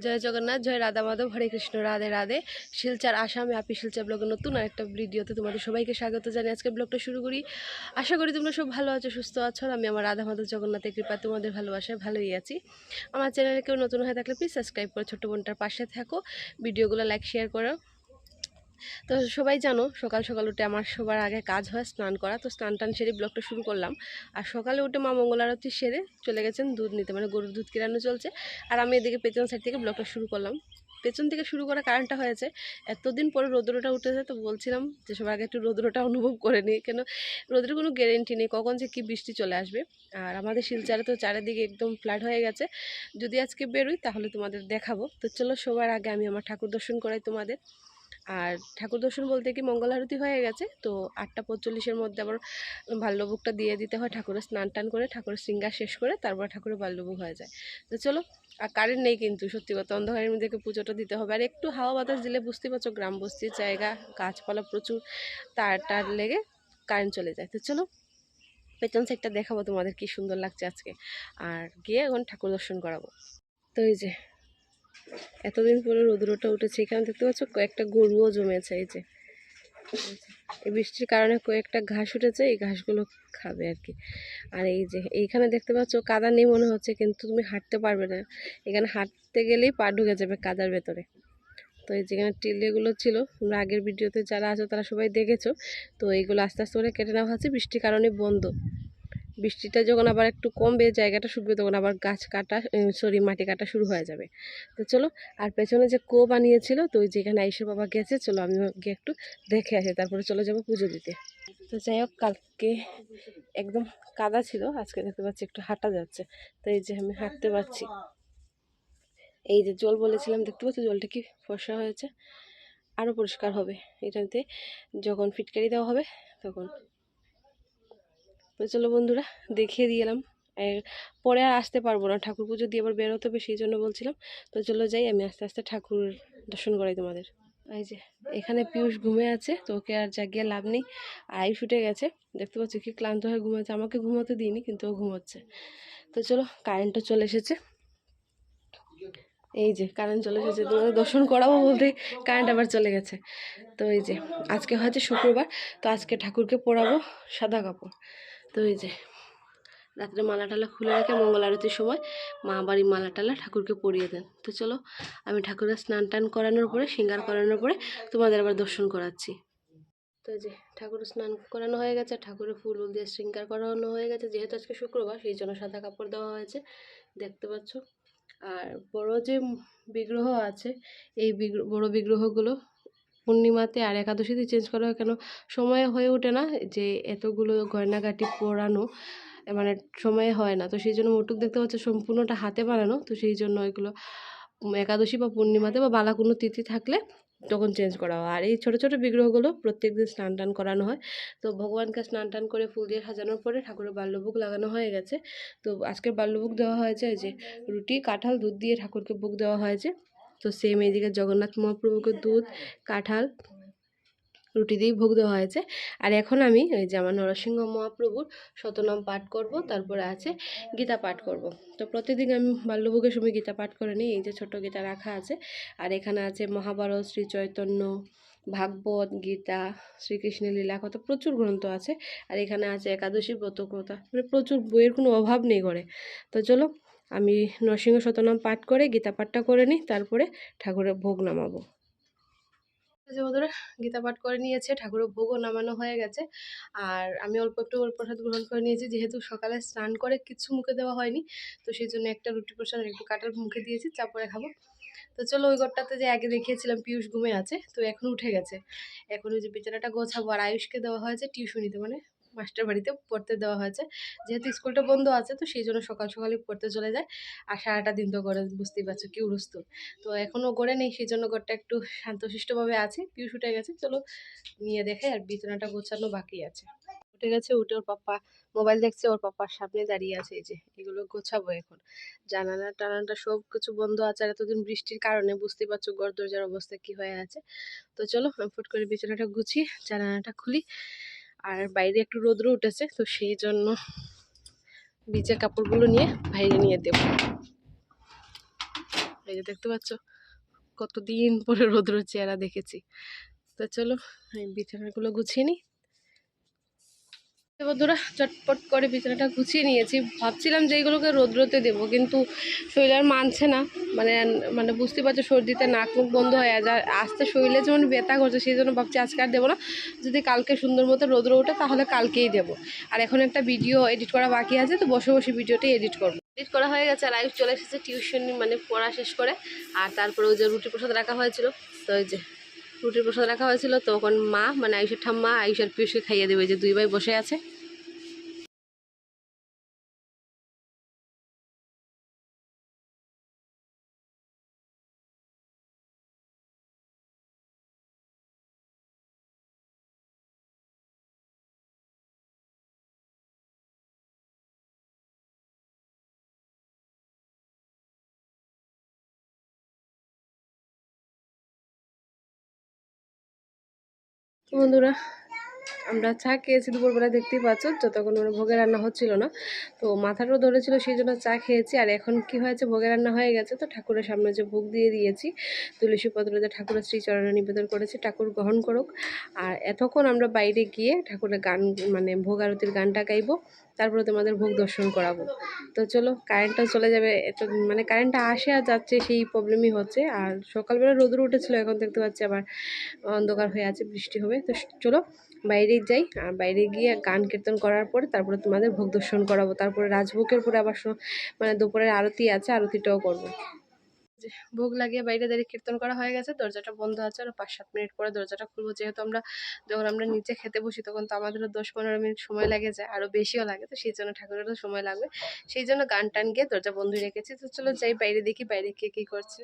জয় জগন্নাথ, জয় রাধা মাধব, হরে কৃষ্ণ, রাধে রাধে। শিলচর আসামে আপি শিলচর ব্লগের নতুন আরেকটা ভিডিওতে তোমাদের সবাইকে স্বাগত জানিয়ে আজকে ব্লগটা শুরু করি। আশা করি তোমরা সব ভালো আছো, সুস্থ আছো। আমি আমার রাধা মাধব জগন্নাথের কৃপায় তোমাদের ভালোবাসায় ভালোই আছি। আমার চ্যানেলে কেউ নতুন হয়ে থাকলে প্লিজ সাবস্ক্রাইব করে ছোট্ট বোনটার পাশে থাকো, ভিডিওগুলো লাইক শেয়ার করো। তো সবাই জানো সকাল সকাল উঠে আমার সবার আগে কাজ হয় স্নান করা। তো স্নান টান সেরে ব্লগটা শুরু করলাম। আর সকালে উঠে মা মঙ্গল আরতি সেরে চলে গেছেন দুধ নিতে, মানে গরুর দুধ কেরানো চলছে। আর আমি এদিকে পেছন সাইড থেকে ব্লগটা শুরু করলাম। পেছন থেকে শুরু করার কারণটা হয়েছে এতদিন পরে রৌদ্রটা উঠেছে, তো বলছিলাম যে সবার আগে একটু রৌদ্রটা অনুভব করে নিই, কেন রৌদ্রের কোনো গ্যারেন্টি নেই কখন যে কী বৃষ্টি চলে আসবে। আর আমাদের শিলচরে তো চারিদিকে একদম ফ্ল্যাট হয়ে গেছে। যদি আজকে বেরোই তাহলে তোমাদের দেখাবো। তো চলো সবার আগে আমি আমার ঠাকুর দর্শন করাই তোমাদের। আর ঠাকুর দর্শন বলতে কি মঙ্গল আরতি হয়ে গেছে, তো 8:45-এর মধ্যে আবার বাল্যভোগটা দিয়ে দিতে হয়। ঠাকুরের স্নান টান করে ঠাকুরের শৃঙ্গার শেষ করে তারপর ঠাকুরের বাল্যভোগ হয়ে যায়। তো চলো, আর কারেন্ট নেই কিন্তু সত্যি কথা, অন্ধকারের মধ্যে পুজোটা দিতে হবে। আর একটু হাওয়া বাতাস দিলে বুঝতে পারছো গ্রাম বস্তির জায়গা, গাছপালা প্রচুর, তার লেগে কারেন্ট চলে যায়। তো চলো পেছন সাইডটা দেখাবো তোমাদের কি সুন্দর লাগছে আজকে, আর গিয়ে এখন ঠাকুর দর্শন করাবো। তো এই যে এতদিন পরে রৌদ্রটা উঠেছে, এখানে দেখতে পাচ্ছ কয়েকটা গরুও জমেছে। এই বৃষ্টির কারণে কয়েকটা ঘাস উঠেছে, এই ঘাসগুলো খাবে আর কি। আর এই যে এইখানে দেখতে পাচ্ছ কাদা নেই মনে হচ্ছে, কিন্তু তুমি হাঁটতে পারবে না, এখানে হাঁটতে গেলেই পা ঢুকে যাবে কাদার ভেতরে। তো এই যেখানে টিলেগুলো ছিল, তোমরা আগের ভিডিওতে যারা আছো তারা সবাই দেখেছো। তো এইগুলো আস্তে আস্তে করে কেটে নেওয়া হচ্ছে, বৃষ্টির কারণে বন্ধ। বৃষ্টিটা যখন আবার একটু কমবে, জায়গাটা শুকবে, তখন আবার গাছ কাটা মাটি কাটা শুরু হয়ে যাবে। তো চলো, আর পেছনে যে কো বানিয়েছিল, তো ওই যেখানে আইসা বাবা গেছে, চলো আমি গিয়ে একটু দেখে আসি, তারপরে চলে যাবো পুজো দিতে। তো যাই হোক, কালকে একদম কাদা ছিল, আজকে দেখতে পাচ্ছি একটু হাঁটা যাচ্ছে। তো এই যে আমি হাঁটতে পারছি। এই যে জল বলেছিলাম, দেখতে পাচ্ছি জলটা কি ফর্সা হয়েছে, আরও পরিষ্কার হবে এটাতে যখন ফিটকারি দেওয়া হবে তখন। তো চলো বন্ধুরা, দেখিয়ে দিয়ে এলাম। পরে আর আসতে পারবো না, ঠাকুর পুজো দিয়ে আবার বেরোতে হবে, সেই জন্য বলছিলাম। তো চলো যাই, আমি আস্তে আস্তে ঠাকুর দর্শন করাই তোমাদের। এই যে এখানে পিয়ুষ ঘুমে আছে, তো ওকে আর জাগিয়ে লাভ নেই। আয়ুষ উঠে গেছে, দেখতে পাচ্ছি কি ক্লান্ত হয়ে ঘুমাচ্ছে। আমাকে ঘুমোতে দিইনি, কিন্তু ও ঘুমোচ্ছে। তো চলো, কারেন্টও চলে এসেছে। এই যে কারেন্ট চলে এসেছে, তোমাদের দর্শন করাবো বলতে কারেন্ট আবার চলে গেছে। তো এই যে আজকে হয়তো শুক্রবার, তো আজকে ঠাকুরকে পরাবো সাদা কাপড়। তো এই যে রাত্রে মালা টালা খুলে রেখে মঙ্গল আরতির সময় মা বাড়ি মালা টালা ঠাকুরকে পরিয়ে দেন। তো চলো, আমি ঠাকুরের স্নান টান করানোর পরে, শৃঙ্গার করানোর পরে তোমাদের আবার দর্শন করাচ্ছি। তো এই যে ঠাকুরের স্নান করানো হয়ে গেছে, ঠাকুরের ফুল দিয়ে শৃঙ্গার করানো হয়ে গেছে। যেহেতু আজকে শুক্রবার, সেই জন্য সাদা কাপড় দেওয়া হয়েছে, দেখতে পাচ্ছ। আর বড় যে বিগ্রহ আছে, এই বড় বিগ্রহগুলো পূর্ণিমাতে আর একাদশীতে চেঞ্জ করা হয়, কেন সময় হয়ে ওঠে না যে এতগুলো গয়নাগাটি পরানো, মানে সময় হয় না। তো সেই জন্য মুটুক দেখতে পাচ্ছ সম্পূর্ণটা হাতে বানানো, তো সেই জন্য এগুলো একাদশী বা পূর্ণিমাতে বা বালা কোনো তিথি থাকলে তখন চেঞ্জ করা হয়। আর এই ছোটো ছোটো বিগ্রহগুলো প্রত্যেক দিন স্নান টান করানো হয়। তো ভগবানকে স্নান টান করে ফুল দিয়ে সাজানোর পরে ঠাকুরের বাল্যভোগ লাগানো হয়ে গেছে। তো আজকের বাল্যভোগ দেওয়া হয়েছে এই যে রুটি, কাঁঠাল, দুধ দিয়ে ঠাকুরকে ভোগ দেওয়া হয়েছে। তো সেম এইদিকে জগন্নাথ মহাপ্রভুকে দুধ, কাঁঠাল, রুটি দিয়েই ভোগ দেওয়া হয়েছে। আর এখন আমি ওই যে আমার নরসিংহ মহাপ্রভুর শতনাম পাঠ করব, তারপরে আছে গীতা পাঠ করব। তো প্রতিদিন আমি বাল্যভোগের সময় গীতা পাঠ করে নিই, এই যে ছোট গীতা রাখা আছে। আর এখানে আছে মহাভারত, শ্রী চৈতন্য, ভাগবত, গীতা, শ্রীকৃষ্ণের লীলা কথা, প্রচুর গ্রন্থ আছে। আর এখানে আছে একাদশী ব্রত কথা, মানে প্রচুর বইয়ের কোনো অভাব নেই ঘরে। তো চলো, আমি নরসিংহ শতনাম পাঠ করে গীতা পাঠটা করে নিই, তারপরে ঠাকুরের ভোগ নামাবো। যে বন্ধুরা, গীতা পাঠ করে নিয়েছে, ঠাকুরের ভোগও নামানো হয়ে গেছে। আর আমি অল্প একটু প্রসাদ গ্রহণ করে নিয়েছি, যেহেতু সকালে স্নান করে কিছু মুখে দেওয়া হয়নি। তো সেই জন্য একটা রুটি প্রসাদ একটু কাটার মুখে দিয়েছি, চাপড়ে খাবো। তো চলো, ওই ঘরটাতে যে আগে দেখিয়েছিলাম পিয়ুষ ঘুমে আছে, তো এখন উঠে গেছে। এখন ওই যে বিছানাটা গোছাবো। আর আয়ুষকে দেওয়া হয়েছে টিউশনিতে, মানে মাস্টার বাড়িতে পড়তে দেওয়া হয়েছে। যেহেতু স্কুলটা বন্ধ আছে, তো সেই জন্য সকাল সকালে পড়তে চলে যায়। আর সারাটা দিন তো করে বুঝতেই পারছো কি উড়ুস্তুল। তো এখনও গড়ে নেই, সেই জন্য ঘরটা একটু শান্তশিষ্টভাবে আছে। পিয়ুষ উঠে গেছে, চলো নিয়ে দেখে। আর বিছানাটা গোছানো বাকি আছে। উঠে গেছে, উঠে ওর পাপ্পা মোবাইল দেখছে, ওর পাপ্পার সামনে দাঁড়িয়ে আছে। এই যে এগুলো গোছাবো এখন। জানালা টানাটা সব কিছু বন্ধ আছে, আর এতদিন বৃষ্টির কারণে বুঝতেই পারছো ঘর দরজার অবস্থা কি হয়ে আছে। তো চলো আমি ফুট করে বিছানাটা গুছিয়ে জানালাটা খুলি। আর বাইরে একটু রোদ্র উঠেছে, তো সেই জন্য ভিজে কাপড়গুলো নিয়ে বাইরে নিয়ে দেবো। এই যে দেখতে পাচ্ছ কতদিন পরে রৌদ্র চেহারা দেখেছি। তো চলো আমি বিছানাগুলো গুছিয়ে নিই। বন্ধুরা চটপট করে বিছানাটা গুছিয়ে নিয়েছি। ভাবছিলাম যে এইগুলোকে রৌদ্রতে দেবো, কিন্তু শরীর আর মানছে না। মানে মানে বুঝতে পারছো সর্দিতে নাক মুখ বন্ধ হয়ে যায়, আস্তে শরীরে যেমন ব্যথা করছে, সেই জন্য ভাবছি আজকে আর দেবো না। যদি কালকে সুন্দর মতো রৌদ্র ওঠে তাহলে কালকেই দেবো। আর এখন একটা ভিডিও এডিট করা বাকি আছে, তো বসে বসে ভিডিওটাই এডিট করবো। এডিট করা হয়ে গেছে, লাইভ চলে এসেছে টিউশন মানে পড়া শেষ করে। আর তারপরে ওই যে রুটি প্রসাদ রাখা হয়েছিল, তো ওই যে রুটির প্রসাদ রাখা হয়েছিল, তখন মা মানে আয়ুষের ঠাম্মা আয়ুষের পিউষকে খাইয়ে দেবে। যে দুই ভাই বসে আছে। বন্ধুরা আমরা চা খেয়েছি দুপুরবেলা, দেখতেই পাচ্ছ, যতক্ষণ মানে ভোগে রান্না হচ্ছিল না, তো মাথাটাও ধরেছিল, সেই জন্য চা খেয়েছি। আর এখন কি হয়েছে, ভোগে রান্না হয়ে গেছে, তো ঠাকুরের সামনে যে ভোগ দিয়ে দিয়েছি, তুলসী পত্রতে ঠাকুরের শ্রীচরণে নিবেদন করেছি, ঠাকুর গ্রহণ করুক। আর এতক্ষণ আমরা বাইরে গিয়ে ঠাকুরের গান মানে ভোগ আরতির গানটা গাইবো, তারপরে তোমাদের ভোগ দর্শন করাবো। তো চলো, কারেন্টটাও চলে যাবে, এত মানে কারেন্টটা আসে আর যাচ্ছে, সেই প্রবলেমই হচ্ছে। আর সকালবেলা রোদ্র উঠেছিল, এখন দেখতে পাচ্ছি আবার অন্ধকার হয়ে আছে, বৃষ্টি হবে। তো চলো বাইরে যাই, আর বাইরে গিয়ে গান কীর্তন করার পরে তারপরে তোমাদের ভোগ দর্শন করাবো। তারপরে রাজভোগের পরে আবার মানে দুপুরের আরতি আছে, আরতিটাও করবো। যে ভোগ লাগিয়ে বাইরে দাঁড়িয়ে কীর্তন করা হয়ে গেছে, দরজাটা বন্ধ আছে, আর 5-7 মিনিট পরে দরজাটা খুলবো। যেহেতু যখন আমরা নিচে খেতে বসি, তখন তো আমাদেরও 10-15 মিনিট সময় লেগে যায়, আরও বেশিও লাগে। তো সেই জন্য ঠাকুরেরও সময় লাগবে, সেই জন্য গান টান গিয়ে দরজা বন্ধ রেখেছি। তো চলো যাই বাইরে, দেখি বাইরে কে কী করছে।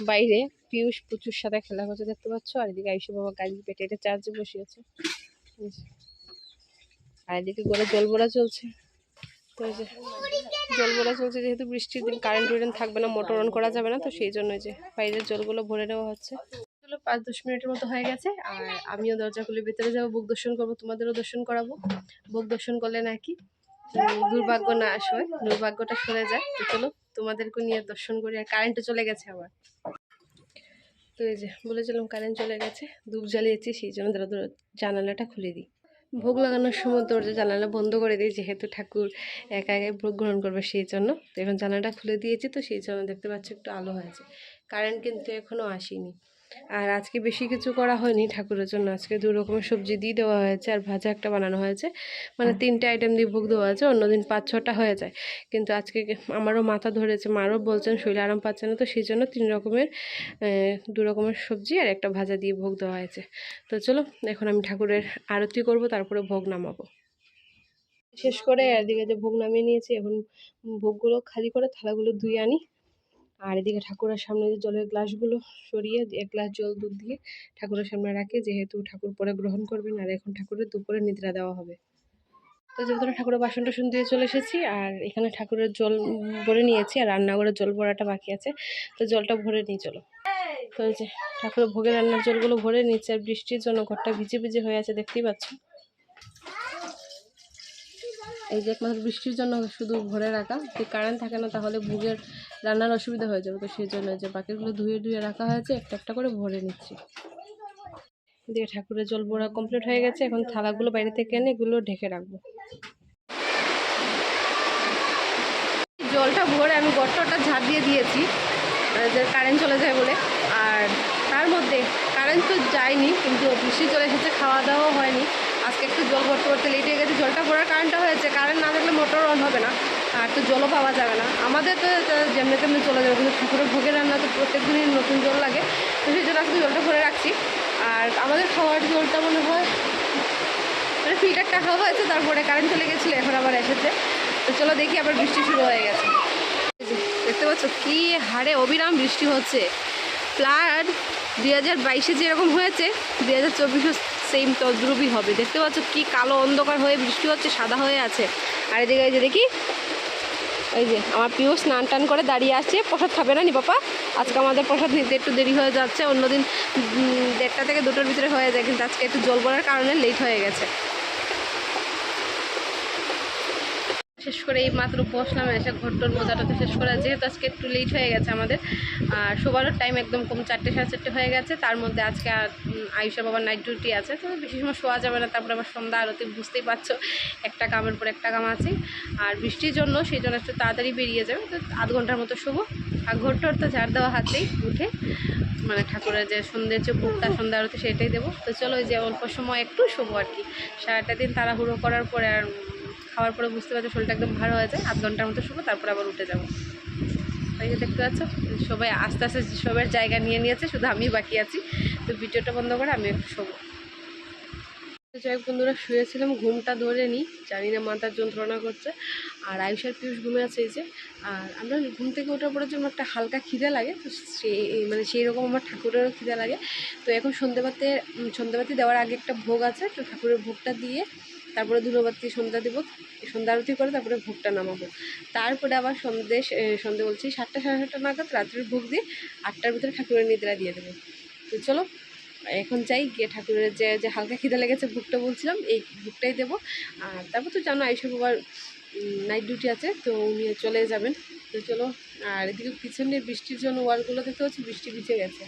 বাইরে পিয়ুষ প্রচুর সাথে খেলা করছে, দেখতে পাচ্ছ। আর এদিকে আয়ুষ বাবা গাড়ি পেটে এটা চার্জে বসিয়েছে, আর এদিকে ঘরে জল ভরা চলছে। তো এই যে জল ভরা চলছে, যেহেতু বৃষ্টির দিন কারেন্ট থাকবে না, মোটর অন করা যাবে না, তো সেই জন্য যে বাইরের জলগুলো ভরে নেওয়া হচ্ছে। চলো 5-10 মিনিটের মতো হয়ে গেছে, আর আমিও দরজা খুলে ভেতরে যাবো, ভোগ দর্শন করবো, তোমাদেরও দর্শন করাবো। ভোগ দর্শন করলে নাকি দুর্ভাগ্য না আসে, দুর্ভাগ্যটা সরে যায়। তো চলো তোমাদেরকে নিয়ে দর্শন করি। আর কারেন্টও চলে গেছে আবার। তো এই যে বলেছিলাম কারেন্ট চলে গেছে, ধূপ জ্বালিয়েছি, সেই জন্য জানালাটা খুলে দিই। ভোগ লাগানোর সময় দরজা জানালা বন্ধ করে দিই, যেহেতু ঠাকুর একা একাই ভোগ গ্রহণ করবে, সেই জন্য। তো এখন জানালাটা খুলে দিয়েছি, তো সেই জন্য দেখতে পাচ্ছি একটু আলো হয়েছে। কারেন্ট কিন্তু এখনও আসেনি। আর আজকে বেশি কিছু করা হয়নি ঠাকুরের জন্য। আজকে 2 রকমের সবজি দিয়ে দেওয়া হয়েছে, আর ভাজা একটা বানানো হয়েছে, মানে 3টে আইটেম দিয়ে ভোগ দেওয়া হয়েছে। অন্যদিন 5-6টা হয়ে যায়, কিন্তু আজকে আমারও মাথা ধরেছে, মারও বলছেন শরীর আরাম পাচ্ছে না, তো সেই জন্য 3 রকমের 2 রকমের সবজি আর একটা ভাজা দিয়ে ভোগ দেওয়া হয়েছে। তো চলো এখন আমি ঠাকুরের আরতি করব, তারপরে ভোগ নামাবো। শেষ করে এদিকে যে ভোগ নামিয়ে নিয়েছি, এখন ভোগগুলো খালি করে থালাগুলো ধুয়ে আনি। আর এদিকে ঠাকুরের সামনে যে জলের গ্লাসগুলো সরিয়ে 1 গ্লাস জল দুধ দিয়ে ঠাকুরের সামনে রাখি, যেহেতু ঠাকুর পরে গ্রহণ করবেন। আর এখন ঠাকুরের দুপুরে নিদ্রা দেওয়া হবে। তো যেহেতু ঠাকুরের বাসন টাসন দিয়ে চলে এসেছি, আর এখানে ঠাকুরের জল ভরে নিয়েছি, আর রান্নাঘরের জল ভরাটা বাকি আছে, তো জলটা ভরে নিই চলো। তো এই যে ঠাকুরের ভোগের রান্নার জলগুলো ভরে নিচ্ছে, আর বৃষ্টির জন্য ঘরটা ভিজে ভিজে হয়ে আছে, দেখতেই পাচ্ছ। এই যে একমাত্র বৃষ্টির জন্য শুধু ভরে রাখা, যদি কারেন্ট থাকে না তাহলে ভোগের রান্নার অসুবিধা হয়ে যাবে। তো সেই জন্য যে বাকিগুলো ধুয়ে ধুয়ে রাখা হয়েছে, একটা একটা করে ভরে নিচ্ছি। দিয়ে ঠাকুরের জল ভরা কমপ্লিট হয়ে গেছে, এখন থালাগুলো বাইরে থেকে এনে এগুলো ঢেকে রাখবো। জলটা ভরে আমি গট্টটা ঝাড় দিয়ে দিয়েছি, যে কারেন্ট চলে যায় বলে। আর তার মধ্যে কারেন্ট তো যায়নি, কিন্তু বৃষ্টি চলে এসেছে, খাওয়া দাওয়াও হয়নি। আজকে একটু জল ভরতে ভরতে লেট হয়ে গেছে। জলটা ভরার কারেন্টটা হয়েছে, কারেন্ট না থাকলে মোটর অন হবে না, আর তো জলও পাওয়া যাবে না। আমাদের তো যেমনি তেমনি চলে যাবে, কিন্তু ঠাকুরের ভোগের রান্না তো প্রত্যেক দিনই নতুন জল লাগে, তো সেই জন্য আজকে জলটা ভরে রাখছি। আর আমাদের খাওয়ার জলটা মনে হয় মানে ফিল্টার টাকা হয়েছে, তারপরে কারেন্ট চলে গেছিলো, এখন আবার এসেছে। তো চলো দেখি, আবার বৃষ্টি শুরু হয়ে গেছে। দেখতে পাচ্ছ কি হারে অবিরাম বৃষ্টি হচ্ছে। প্লাস 2022-এ যেরকম হয়েছে 2024-এও সেম তদ্রুপই হবে। দেখতে পাচ্ছ কি কালো অন্ধকার হয়ে বৃষ্টি হচ্ছে, সাদা হয়ে আছে। আর এদিকে এই যে দেখি, এই যে আমার প্রিয় স্নান টান করে দাঁড়িয়ে আসছে। প্রসাদ খাবে না নি বাবা? আজকে আমাদের প্রসাদ নিতে একটু দেরি হয়ে যাচ্ছে, অন্যদিন 1টা থেকে 2টার ভিতরে হয়ে যায়, কিন্তু আজকে একটু জল ভরার কারণে লেট হয়ে গেছে। শেষ করে এই মাত্র বসলাম, এসে ঘরটোর মজাটাতে শেষ করে, যেহেতু আজকে একটু লেট হয়ে গেছে আমাদের, আর সবারও টাইম একদম কম, 4টে সাড়ে 4টে হয়ে গেছে। তার মধ্যে আজকে আয়ুষা বাবার নাইট ডিউটি আছে, তো বেশি সময় শোয়া যাবে না। তারপরে আবার সন্ধ্যা আরতি, বুঝতেই পারছো একটা কামের পর একটা কাম আছে। আর বৃষ্টির জন্য সেই জন্য একটু তাড়াতাড়ি বেরিয়ে যাবে, তো আধ ঘন্টার মতো শোবো। আর ঘরটোর তো ঝাড় দেওয়া হাতেই উঠে মানে ঠাকুরের যে সন্ধ্যের যে ভোগটা, সন্ধ্যা আরতি সেটাই দেবো। তো চলো, ওই যে অল্প সময় একটু শোবো আর কি। সারাটা দিন তাড়াহুড়ো করার পরে আর খাওয়ার পরে বুঝতে পারছো শরীরটা একদম ভালো হয়ে যায়। আধ ঘন্টার মতো শোবো, তারপর আবার উঠে যাবো। তাই যে দেখতে পাচ্ছ সবাই আস্তে আস্তে সবার জায়গা নিয়ে নিয়েছে, শুধু আমি বাকি আছি। তো ভিডিওটা বন্ধ করে আমি একটু শোবো। যাই হোক বন্ধুরা, শুয়েছিলাম, ঘুমটা ধরে নিই, জানি না মাথার যন্ত্রণা করছে। আর আয়ুষের পিয়ুষ ঘুমে আছে এই যে। আর আমরা ঘুম থেকে ওঠার পরে জন্য একটা হালকা খিদে লাগে, তো সেই রকম আমার ঠাকুরেরও খিদে লাগে। তো এখন সন্ধ্যাবাতি দেওয়ার আগে একটা ভোগ আছে, তো ঠাকুরের ভোগটা দিয়ে তারপরে ধূপবাতি সন্ধ্যা আরতি করে তারপরে ভোগটা নামাবো। তারপরে আবার সন্ধে বলছি 7টা সাড়ে 7টা নাগাদ রাত্রির ভোগ দিয়ে 8টার ভিতরে ঠাকুরের নিদ্রা দিয়ে দেবো। তো চলো এখন চাই গিয়ে ঠাকুরের যে হালকা খিদে লেগেছে ভোগটা বলছিলাম, এই ভোগটাই দেবো। আর তারপর তো জানো আয়ুষা বাবার নাইট ডিউটি আছে, তো উনি চলে যাবেন। তো চলো, আর এদিকে পিছনে বৃষ্টির জন্য ওয়ালগুলো দেখতে পাচ্ছি বৃষ্টি ভিজে গেছে।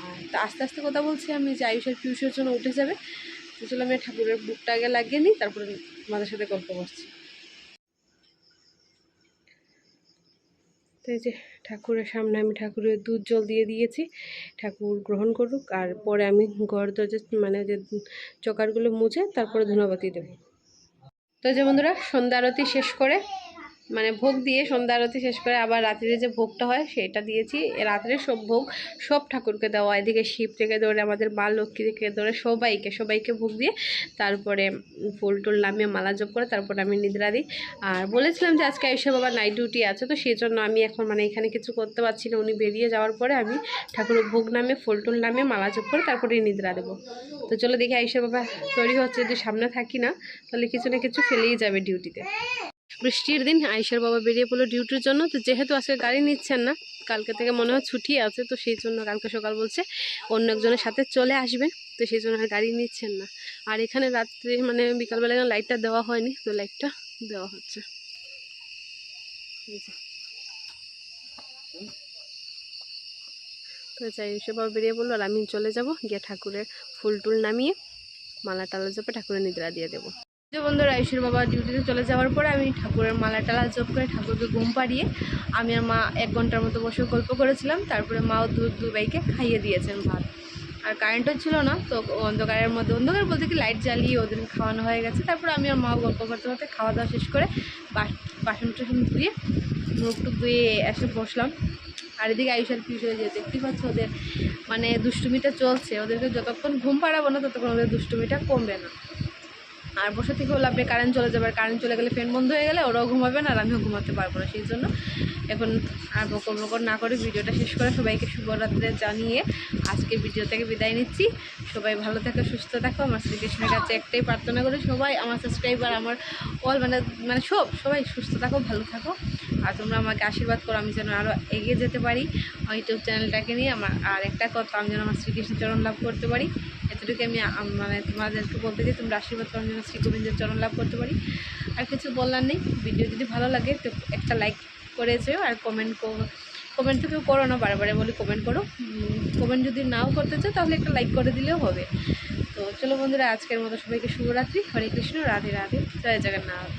আর তো আস্তে আস্তে কথা বলছি আমি যে আয়ুষের পিউষের জন্য উঠে যাবে। তো চলো আমি ঠাকুরের বুকটা আগে লাগিয়ে নিই, তারপরে আমাদের সাথে গল্প করছি। তো এই যে ঠাকুরের সামনে আমি ঠাকুরের দুধ জল দিয়ে দিয়েছি, ঠাকুর গ্রহণ করুক। আর পরে আমি ঘর দরজা মানে যে চকারগুলো মুছে তারপরে ধূপবাতি দেবো। তো যে বন্ধুরা, সন্ধ্যা আরতি শেষ করে মানে ভোগ দিয়ে সন্ধ্যা আরতি শেষ করে আবার রাত্রে যে ভোগটা হয় সেটা দিয়েছি। রাত্রে সব ভোগ সব ঠাকুরকে দেওয়া, এদিকে শিব থেকে ধরে আমাদের মা লক্ষ্মী থেকে ধরে সবাইকে ভোগ দিয়ে তারপরে ফুল টুল নামিয়ে মালা জপ করে তারপরে আমি নিদ্রা দিই। আর বলেছিলাম যে আজকে আয়ুষা বাবার নাইট ডিউটি আছে, তো সেই জন্য আমি এখন মানে এখানে কিছু করতে পারছি না। উনি বেরিয়ে যাওয়ার পরে আমি ঠাকুরের ভোগ নামিয়ে ফুল টুল নামিয়ে মালা জপ করে তারপরে নিদ্রা দেবো। তো চলো দেখি আয়ুষা বাবা তৈরি হচ্ছে, যদি সামনে থাকি না তাহলে কিছু না কিছু ফেলেই যাবে ডিউটিতে। বৃষ্টির দিন আয়ুষার বাবা বেরিয়ে পড়লো ডিউটির জন্য। তো যেহেতু আজকে গাড়ি নিচ্ছেন না, কালকে থেকে মনে হয় ছুটি আছে, তো সেই জন্য কালকে সকাল বলছে অন্য একজনের সাথে চলে আসবেন, তো সেই জন্য গাড়ি নিচ্ছেন না। আর এখানে রাত্রে মানে বিকালবেলা লাইটটা দেওয়া হয়নি, তো লাইটটা দেওয়া হচ্ছে। তো আয়ুষার বাবা বেরিয়ে পড়লো, আর আমি চলে যাব গিয়ে ঠাকুরের ফুল টুল নামিয়ে মালা টালা জপে ঠাকুরের নিদ্রা দিয়ে দেবো। যে বন্ধুরা, আয়ুষের বাবা ডিউটিতে চলে যাওয়ার পরে আমি ঠাকুরের মালা টালা জপ করে ঠাকুরকে ঘুম পাড়িয়ে আমি আর মা 1 ঘন্টার মতো বসে গল্প করেছিলাম। তারপরে মাও দুই ভাইকে খাইয়ে দিয়েছেন ভাত। আর কারেন্টও ছিল না, তো অন্ধকারের মধ্যে, অন্ধকার বলতে কি লাইট জ্বালিয়ে ওদের খাওয়ানো হয়ে গেছে। তারপরে আমি আর মাও গল্প করতে করতে খাওয়া দাওয়া শেষ করে বাসন টাসন ধুয়ে মুখ টুক ধুয়ে এসে বসলাম। আর এদিকে আয়ুষার পিছু হয়ে যেতে দেখতে পাচ্ছ ওদের মানে দুষ্টুমিটা চলছে। ওদেরকে যতক্ষণ ঘুম পাড়াবো না ততক্ষণ ওদের দুষ্টুমিটা কমবে না। আর বসে থেকেও লাভ নেই, কারেন্ট চলে যাবে। আর কারেন্ট চলে গেলে ফ্যান বন্ধ হয়ে গেলে ওরাও ঘুমাবে না, আর আমিও ঘুমাতে পারবো না। সেই জন্য এখন আর বকর না করে ভিডিওটা শেষ করে সবাইকে শুভরাত্রে জানিয়ে আজকে ভিডিও থেকে বিদায় নিচ্ছি। সবাই ভালো থাকো, সুস্থ থাকো। আমার শ্রীকৃষ্ণের কাছে একটাই প্রার্থনা করি, সবাই আমার সাবস্ক্রাইবার আমার মানে সবাই সুস্থ থাকো, ভালো থাকো। আর তোমরা আমাকে আশীর্বাদ করো আমি যেন আরও এগিয়ে যেতে পারি ইউটিউব চ্যানেলটাকে নিয়ে। আমার আর একটা কথা, আমি যেন আমার শ্রীকৃষ্ণের চরণ লাভ করতে পারি, এতটুকু আমি মানে তোমাদেরকে বলতে চাই। তোমরা আশীর্বাদ করার জন্য শ্রী গোবিন্দের চরণ লাভ করতে পারি। আর কিছু বলার নেই। ভিডিও যদি ভালো লাগে তো একটা লাইক করে যেও, আর কমেন্ট তো কেউ করো না, বারে বলি কমেন্ট করো। কমেন্ট যদি নাও করতে চাও তাহলে একটা লাইক করে দিলেও হবে। তো চলো বন্ধুরা, আজকের মতো সবাইকে শুভরাত্রি। হরে কৃষ্ণ, রাধে রাধে, জয় জগন্নাথ।